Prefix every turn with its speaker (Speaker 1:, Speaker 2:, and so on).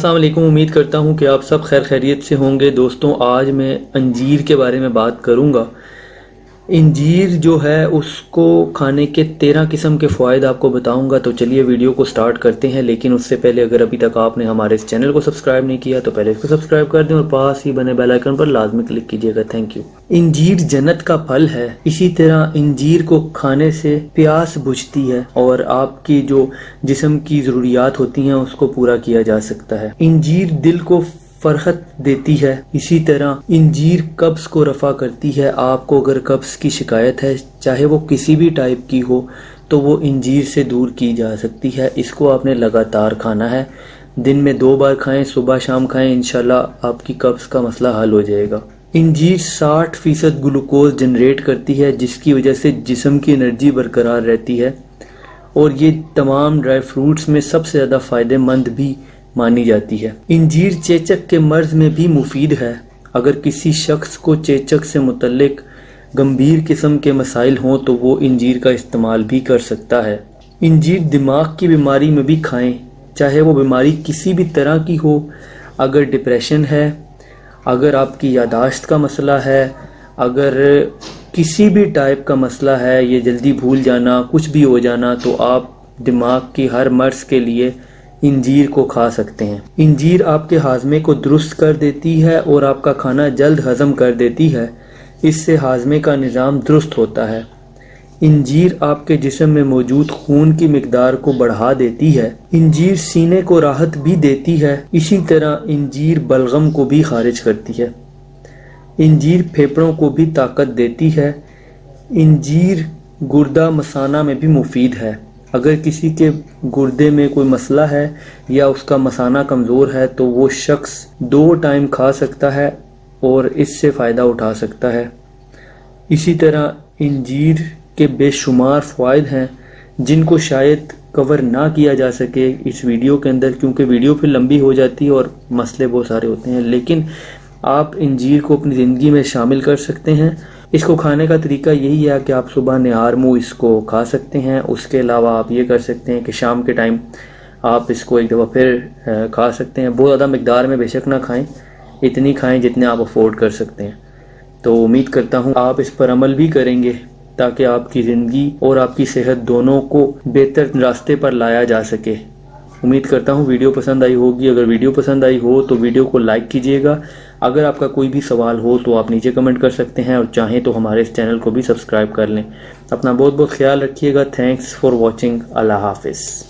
Speaker 1: السلام علیکم، امید کرتا ہوں کہ آپ سب خیر خیریت سے ہوں گے۔ دوستوں، آج میں انجیر کے بارے میں بات کروں گا۔ انجیر جو ہے اس کو کھانے کے 13 قسم کے فوائد آپ کو بتاؤں گا، تو چلیے ویڈیو کو سٹارٹ کرتے ہیں۔ لیکن اس سے پہلے اگر ابھی تک آپ نے ہمارے اس چینل کو سبسکرائب نہیں کیا تو پہلے اس کو سبسکرائب کر دیں اور پاس ہی بنے بیل آئیکن پر لازمی کلک کیجیے گا۔ Thank you. انجیر جنت کا پھل ہے، اسی طرح انجیر کو کھانے سے پیاس بجھتی ہے اور آپ کی جو جسم کی ضروریات ہوتی ہیں اس کو پورا کیا جا سکتا ہے۔ انجیر دل کو فرحت دیتی ہے، اسی طرح انجیر قبض کو رفع کرتی ہے۔ آپ کو اگر قبض کی شکایت ہے، چاہے وہ کسی بھی ٹائپ کی ہو، تو وہ انجیر سے دور کی جا سکتی ہے۔ اس کو آپ نے لگاتار کھانا ہے، دن میں 2 بار کھائیں، صبح شام کھائیں، انشاءاللہ آپ کی قبض کا مسئلہ حل ہو جائے گا۔ انجیر 60% گلوکوز جنریٹ کرتی ہے، جس کی وجہ سے جسم کی انرجی برقرار رہتی ہے، اور یہ تمام ڈرائی فروٹس میں سب سے زیادہ فائدہ مند بھی مانی جاتی ہے۔ انجیر چیچک کے مرض میں بھی مفید ہے۔ اگر کسی شخص کو چیچک سے متعلق گمبھیر قسم کے مسائل ہوں تو وہ انجیر کا استعمال بھی کر سکتا ہے۔ انجیر دماغ کی بیماری میں بھی کھائیں، چاہے وہ بیماری کسی بھی طرح کی ہو۔ اگر ڈپریشن ہے، اگر آپ کی یادداشت کا مسئلہ ہے، اگر کسی بھی ٹائپ کا مسئلہ ہے، یہ جلدی بھول جانا، کچھ بھی ہو جانا، تو آپ دماغ کی ہر مرض کے لیے انجیر کو کھا سکتے ہیں۔ انجیر آپ کے ہاضمے کو درست کر دیتی ہے اور آپ کا کھانا جلد ہضم کر دیتی ہے، اس سے ہاضمے کا نظام درست ہوتا ہے۔ انجیر آپ کے جسم میں موجود خون کی مقدار کو بڑھا دیتی ہے۔ انجیر سینے کو راحت بھی دیتی ہے، اسی طرح انجیر بلغم کو بھی خارج کرتی ہے۔ انجیر پھیپھڑوں کو بھی طاقت دیتی ہے۔ انجیر گردہ مثانہ میں بھی مفید ہے۔ اگر کسی کے گردے میں کوئی مسئلہ ہے یا اس کا مثانہ کمزور ہے تو وہ شخص 2 ٹائم کھا سکتا ہے اور اس سے فائدہ اٹھا سکتا ہے۔ اسی طرح انجیر کے بے شمار فوائد ہیں جن کو شاید کور نہ کیا جا سکے اس ویڈیو کے اندر، کیونکہ ویڈیو پھر لمبی ہو جاتی ہے اور مسئلے بہت سارے ہوتے ہیں، لیکن آپ انجیر کو اپنی زندگی میں شامل کر سکتے ہیں۔ اس کو کھانے کا طریقہ یہی ہے کہ آپ صبح نہار منہ اس کو کھا سکتے ہیں۔ اس کے علاوہ آپ یہ کر سکتے ہیں کہ شام کے ٹائم آپ اس کو ایک دفعہ پھر کھا سکتے ہیں۔ بہت زیادہ مقدار میں بے شک نہ کھائیں، اتنی کھائیں جتنے آپ افورڈ کر سکتے ہیں۔ تو امید کرتا ہوں آپ اس پر عمل بھی کریں گے تاکہ آپ کی زندگی اور آپ کی صحت دونوں کو بہتر راستے پر لایا جا سکے۔ امید کرتا ہوں ویڈیو پسند آئی ہوگی۔ اگر ویڈیو پسند آئی ہو تو ویڈیو کو لائک کیجیے گا۔ اگر آپ کا کوئی بھی سوال ہو تو آپ نیچے کمنٹ کر سکتے ہیں، اور چاہیں تو ہمارے اس چینل کو بھی سبسکرائب کر لیں۔ اپنا بہت بہت خیال رکھیے گا۔ Thanks for watching. اللہ حافظ۔